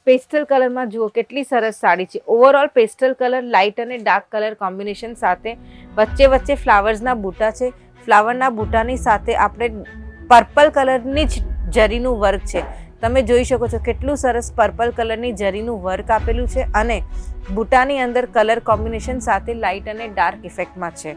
Pastel કલરમાં જુઓ કેટલી સરસ સાડી છે. ઓવરઓલ પેસ્ટલ કલર લાઇટ અને ડાર્ક કલર કોમ્બિનેશન સાથે વચ્ચે વચ્ચે ફ્લાવર્સના બૂટા છે. ફ્લાવરના બૂટાની સાથે આપણે પર્પલ કલરની જ જરીનું વર્ક છે. તમે જોઈ શકો છો કેટલું સરસ પર્પલ કલરની જરીનું વર્ક આપેલું છે અને બૂટાની અંદર કલર કોમ્બિનેશન સાથે લાઇટ અને ડાર્ક ઇફેક્ટમાં છે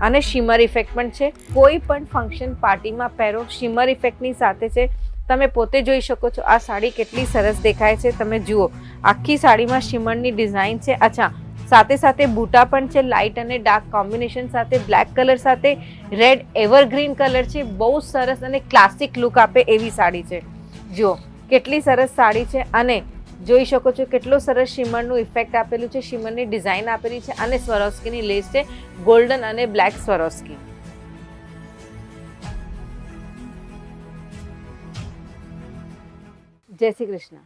અને શિમર ઇફેક્ટ પણ છે. કોઈ પણ ફંક્શન પાર્ટીમાં પહેરો શિમર ઇફેક્ટની સાથે છે. તમે પોતે જોઈ શકો છો આ સાડી કેટલી સરસ દેખાય છે. તમે જુઓ આખી સાડીમાં શિમરની ડિઝાઇન છે. અચ્છા, સાથે સાથે બૂટા પણ છે લાઇટ અને ડાર્ક કોમ્બિનેશન સાથે. બ્લેક કલર સાથે રેડ એવરગ્રીન કલર છે. બહુ સરસ અને ક્લાસિક લુક આપે એવી સાડી છે. જુઓ કેટલી સરસ સાડી છે અને જોઈ શકો છો કેટલો સરસ શિમરનું ઇફેક્ટ આપેલું છે. શિમરની ડિઝાઇન આપેલી છે અને સ્વરોસ્કીની લેસ છે, ગોલ્ડન અને બ્લેક સ્વરોસ્કી. જય શ્રી કૃષ્ણ.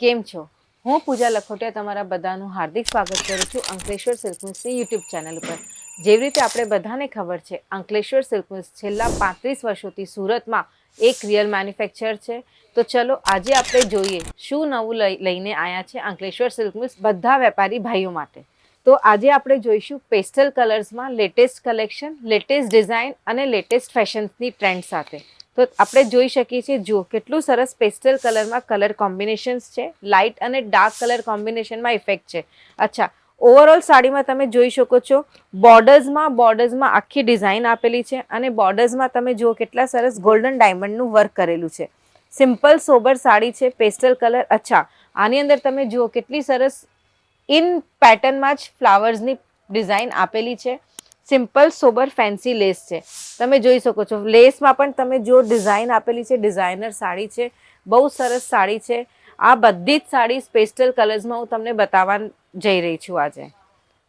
કેમ છો? હું પૂજા લખોટિયા તમારા બધાનું હાર્દિક સ્વાગત કરું છું અંકલેશ્વર સિલ્ક મિલ્સની યુટ્યુબ ચેનલ ઉપર. જેવી રીતે આપણે બધાને ખબર છે, અંકલેશ્વર સિલ્ક મિલ્સ છેલ્લા 35 વર્ષોથી સુરતમાં એક રિયલ મેન્યુફેક્ચર છે. તો ચલો આજે આપણે જોઈએ શું નવું લઈને આવ્યા છે અંકલેશ્વર સિલ્ક મિલ્સ બધા વેપારી ભાઈઓ માટે. તો આજે આપણે જોઈશું પેસ્ટલ કલર્સમાં લેટેસ્ટ કલેક્શન, લેટેસ્ટ ડિઝાઇન અને લેટેસ્ટ ફેશન્સની ટ્રેન્ડ સાથે. તો આપણે જોઈ શકીએ છીએ, જુઓ કેટલું સરસ પેસ્ટલ કલરમાં કલર કોમ્બિનેશન્સ છે. લાઇટ અને ડાર્ક કલર કોમ્બિનેશનમાં ઇફેક્ટ છે. અચ્છા, ઓવરઓલ સાડીમાં તમે જોઈ શકો છો બોર્ડર્સમાં આખી ડિઝાઇન આપેલી છે અને બોર્ડર્સમાં તમે જુઓ કેટલા સરસ ગોલ્ડન ડાયમંડનું વર્ક કરેલું છે. સિમ્પલ સોબર સાડી છે, પેસ્ટલ કલર. અચ્છા, આની અંદર તમે જુઓ કેટલી સરસ ઇન પેટર્નમાં જ ફ્લાવર્સની ડિઝાઇન આપેલી છે. સિમ્પલ સોબર ફેન્સી લેસ છે. તમે જોઈ શકો છો લેસમાં પણ તમે જો ડિઝાઇન આપેલી છે. ડિઝાઇનર સાડી છે, બહુ સરસ સાડી છે. આ બધી જ સાડી પેસ્ટલ કલર્સમાં હું તમને બતાવવા જઈ રહી છું આજે.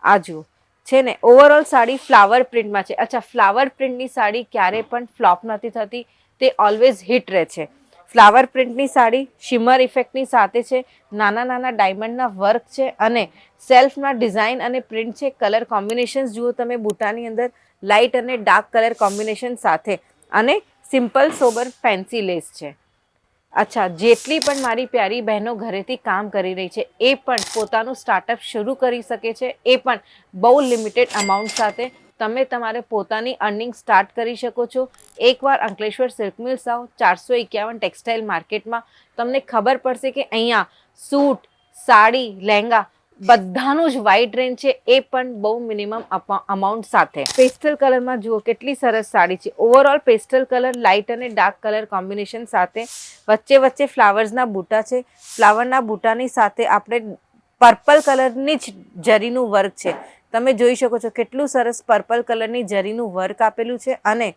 આ જુઓ છે ને ઓવરઓલ સાડી ફ્લાવર પ્રિન્ટમાં છે. અચ્છા, ફ્લાવર પ્રિન્ટની સાડી ક્યારે પણ ફ્લોપ નથી થતી, તે ઓલવેઝ હિટ રહે છે. ફ્લાવર પ્રિન્ટની સાડી શિમર ઇફેક્ટની સાથે છે. નાના નાના ડાયમંડના વર્ક છે અને સેલ્ફના ડિઝાઇન અને પ્રિન્ટ છે. કલર કોમ્બિનેશન્સ જુઓ તમે બૂટાની અંદર લાઇટ અને ડાર્ક કલર કોમ્બિનેશન સાથે અને સિમ્પલ સોબર ફેન્સી લેસ છે. અચ્છા, જેટલી પણ મારી પ્યારી બહેનો ઘરેથી કામ કરી રહી છે એ પણ પોતાનું સ્ટાર્ટઅપ શરૂ કરી શકે છે. એ પણ બહુ લિમિટેડ અમાઉન્ટ સાથે તમે તમારે પોતાની અર્નિંગ સ્ટાર્ટ કરી શકો છો. એકવાર અંકલેશ્વર સિલ્ક મિલ્સ આવો 451 ટેક્સટાઇલ માર્કેટમાં, તમને ખબર પડશે કે અહીંયા સૂટ, સાડી, લહેંગા બધાનું જ વાઇડ રેન્જ છે. એ પણ બહુ મિનિમમ અમાઉન્ટ સાથે. પેસ્ટલ કલરમાં જુઓ કેટલી સરસ સાડી છે. ઓવરઓલ પેસ્ટલ કલર લાઇટ અને ડાર્ક કલર કોમ્બિનેશન સાથે વચ્ચે વચ્ચે ફ્લાવર્સના બૂટા છે. ફ્લાવરના બૂટાની સાથે આપણે પર્પલ કલરની જ જરીનું વર્ક છે. તમે જોઈ શકો છો કેટલું સરસ પર્પલ કલરની જરીનું વર્ક આપેલું છે અને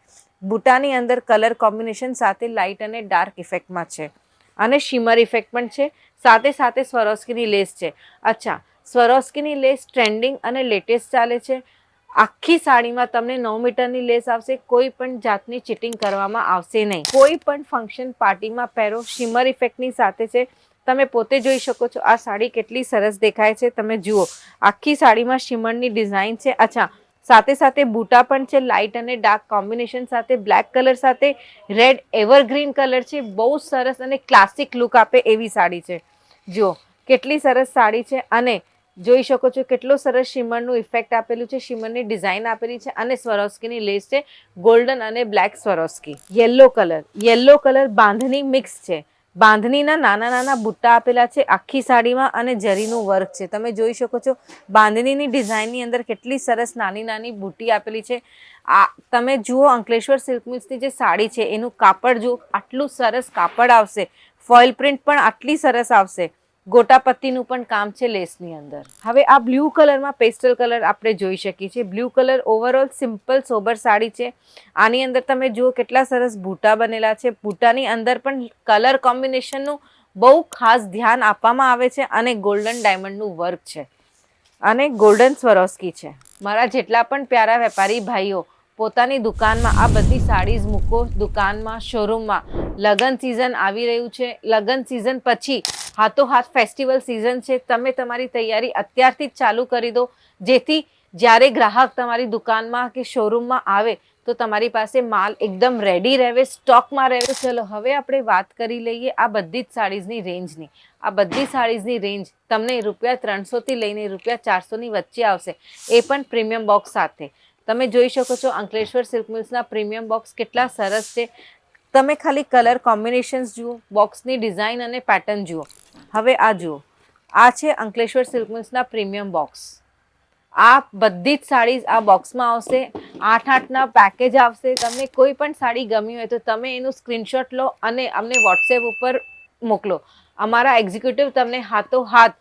બૂટાની અંદર કલર કોમ્બિનેશન સાથે લાઇટ અને ડાર્ક ઇફેક્ટમાં છે અને શિમર ઇફેક્ટ પણ છે. સાથે સાથે સ્વરોસ્કીની લેસ છે. અચ્છા, સ્વરોસ્કીની લેસ ટ્રેન્ડિંગ અને લેટેસ્ટ ચાલે છે. આખી સાડીમાં તમને 9 મીટરની લેસ આવશે. કોઈ પણ જાતની ચીટિંગ કરવામાં આવશે નહીં. કોઈ પણ ફંક્શન પાર્ટીમાં પહેરો શિમર ઇફેક્ટની સાથે છે. તમે પોતે જોઈ શકો છો આ સાડી કેટલી સરસ દેખાય છે. તમે જુઓ આખી સાડીમાં શિમરની ડિઝાઇન છે. અચ્છા, સાથે સાથે બૂટા પણ છે લાઇટ અને ડાર્ક કોમ્બિનેશન સાથે. બ્લેક કલર સાથે રેડ એવરગ્રીન કલર છે. બહુ સરસ અને ક્લાસિક લુક આપે એવી સાડી છે. જુઓ કેટલી સરસ સાડી છે અને જોઈ શકો છો કેટલો સરસ શિમરનું ઇફેક્ટ આપેલું છે. શિમરની ડિઝાઇન આપેલી છે અને સ્વરોસ્કીની લેસ છે, ગોલ્ડન અને બ્લેક સ્વરોસ્કી. યલો કલર બાંધણી મિક્સ છે. બાંધણીના નાના નાના બુટ્ટા આપેલા છે આખી સાડીમાં અને જરીનું વર્ક છે. તમે જોઈ શકો છો બાંધણીની ડિઝાઇનની અંદર કેટલી સરસ નાની નાની બુટ્ટી આપેલી છે. આ તમે જુઓ અંકલેશ્વર સિલ્ક મિલ્સની જે સાડી છે એનું કાપડ જુઓ, આટલું સરસ કાપડ આવશે. ફોઇલ પ્રિન્ટ પણ આટલી સરસ આવશે. ગોટાપત્તીનું પણ કામ છે લેસની અંદર. હવે આ બ્લુ કલરમાં પેસ્ટલ કલર આપણે જોઈ શકીએ છીએ. Blue colour overall simple sober sari છે. આની અંદર તમે જુઓ કેટલા સરસ બૂટા બનેલા છે. બૂટાની અંદર પણ કલર કોમ્બિનેશનનું બહુ ખાસ ધ્યાન આપવામાં આવે છે અને ગોલ્ડન ડાયમંડનું વર્ક છે અને ગોલ્ડન સ્વરોસ્કી છે. મારા જેટલા પણ પ્યારા વેપારી ભાઈઓ પોતાની દુકાનમાં આ બધી સાડીઝ મૂકો દુકાનમાં, શોરૂમમાં. લગ્ન સિઝન આવી રહ્યું છે. લગ્ન સિઝન પછી હાથોહાથ ફેસ્ટિવલ સિઝન છે. તમે તમારી તૈયારી અત્યારથી જ ચાલુ કરી દો, જેથી જ્યારે ગ્રાહક તમારી દુકાનમાં કે શોરૂમમાં આવે તો તમારી પાસે માલ એકદમ રેડી રહે, સ્ટોકમાં રહે. ચલો હવે આપણે વાત કરી લઈએ આ બધી જ સાડીઝની રેન્જની. આ બધી સાડીઝની રેન્જ તમને ₹300થી લઈને ₹400ની વચ્ચે આવશે, એ પણ પ્રીમિયમ બોક્સ સાથે. તમે જોઈ શકો છો અંકલેશ્વર સિલ્ક મિલ્સના પ્રીમિયમ બોક્સ કેટલા સરસ છે. તમે ખાલી કલર કોમ્બિનેશન્સ જુઓ, બોક્સની ડિઝાઇન અને પેટર્ન જુઓ. હવે આ જુઓ, આ છે અંકલેશ્વર સિલ્ક મિલ્સના પ્રીમિયમ બોક્સ. આ બધી જ સાડીઝ આ બોક્સમાં આવશે. 8-8ના પેકેજ આવશે. તમને કોઈ પણ સાડી ગમી હોય તો તમે એનું સ્ક્રીનશોટ લો અને અમને વોટ્સએપ ઉપર મોકલો. અમારા એક્ઝિક્યુટિવ તમને હાથોહાથ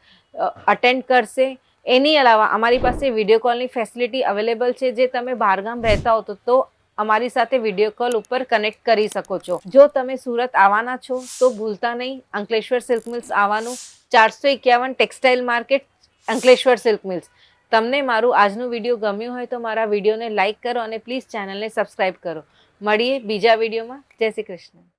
અટેન્ડ કરશે. એની અલાવા અમારી પાસે વિડીયો કોલની ફેસિલિટી અવેલેબલ છે. જે તમે બહારગામ રહેતા હો તો અમારી સાથે વિડીયો કોલ ઉપર કનેક્ટ કરી શકો છો. જો તમે સુરત આવવાના છો તો ભૂલતા નહીં અંકલેશ્વર સિલ્ક મિલ્સ આવવાનું. 451 textile market, Ankleshwar silk mills. તમને મારું આજનું વિડીયો ગમ્યું હોય તો મારા વિડીયોને લાઇક કરો અને પ્લીઝ ચેનલને સબસ્ક્રાઈબ કરો. મળીએ બીજા વિડીયોમાં. જય શ્રી કૃષ્ણ.